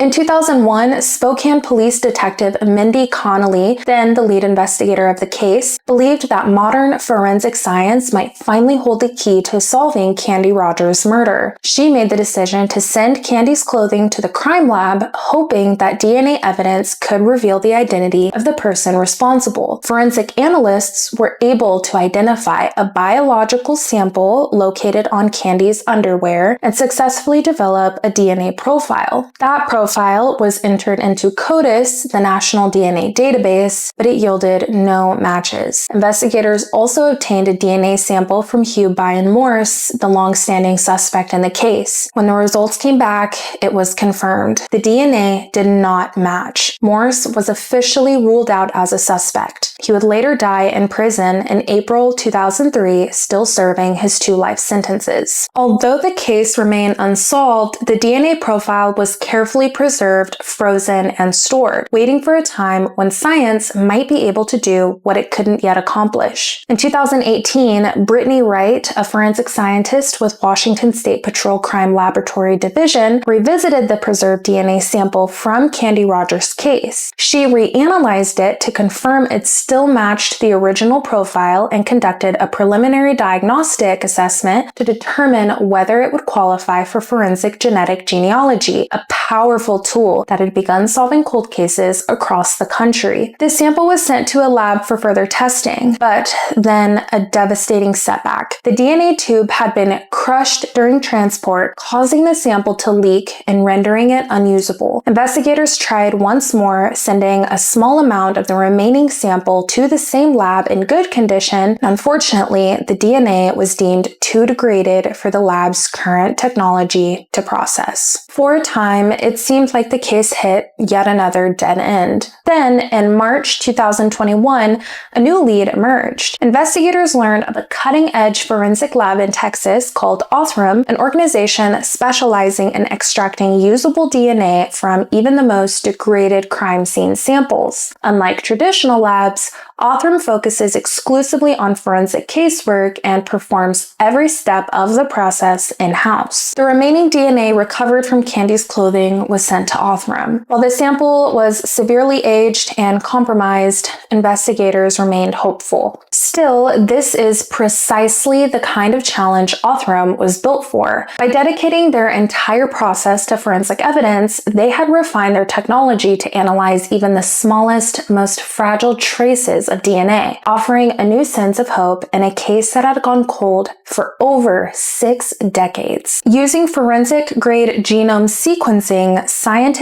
In 2001, Spokane Police Detective Mindy Connolly, then the lead investigator of the case, believed that modern forensic science might finally hold the key to solving Candy Rogers' murder. She made the decision to send Candy's clothing to the crime lab, hoping that DNA evidence could reveal the identity of the person responsible. Forensic analysts were able to identify a biological sample located on Candy's underwear and successfully develop a DNA profile. That profile was entered into CODIS, the National DNA Database, but it yielded no matches. Investigators also obtained a DNA sample from Hugh Byron Morse, the long-standing suspect in the case. When the results came back, it was confirmed. The DNA did not match. Morse was officially ruled out as a suspect. He would later die in prison in April 2003, still serving his 2 life sentences. Although the case remained unsolved, the DNA profile was carefully preserved, frozen, and stored, waiting for a time when science might be able to do what it couldn't yet accomplish. In 2018, Brittany Wright, a forensic scientist with Washington State Patrol Crime Laboratory Division, revisited the preserved DNA sample from Candy Rogers' case. She reanalyzed it to confirm it still matched the original profile and conducted a preliminary diagnostic assessment to determine whether it would qualify for forensic genetic genealogy, a powerful tool that had begun solving cold cases across the country. This sample was sent to a lab for further testing, but then a devastating setback. The DNA tube had been crushed during transport, causing the sample to leak and rendering it unusable. Investigators tried once more, sending a small amount of the remaining sample to the same lab in good condition. Unfortunately, the DNA was deemed too degraded for the lab's current technology to process. For a time, it seemed like the case hit yet another dead end. Then, in March 2021, a new lead emerged. Investigators learned of a cutting-edge forensic lab in Texas called Othram, an organization specializing in extracting usable DNA from even the most degraded crime scene samples. Unlike traditional labs, Othram focuses exclusively on forensic casework and performs every step of the process in-house. The remaining DNA recovered from Candy's clothing was sent to Othram. While the sample was severely aged and compromised, investigators remained hopeful. Still, this is precisely the kind of challenge Othram was built for. By dedicating their entire process to forensic evidence, they had refined their technology to analyze even the smallest, most fragile traces of DNA, offering a new sense of hope in a case that had gone cold for over 6 decades. Using forensic-grade genome sequencing, scientists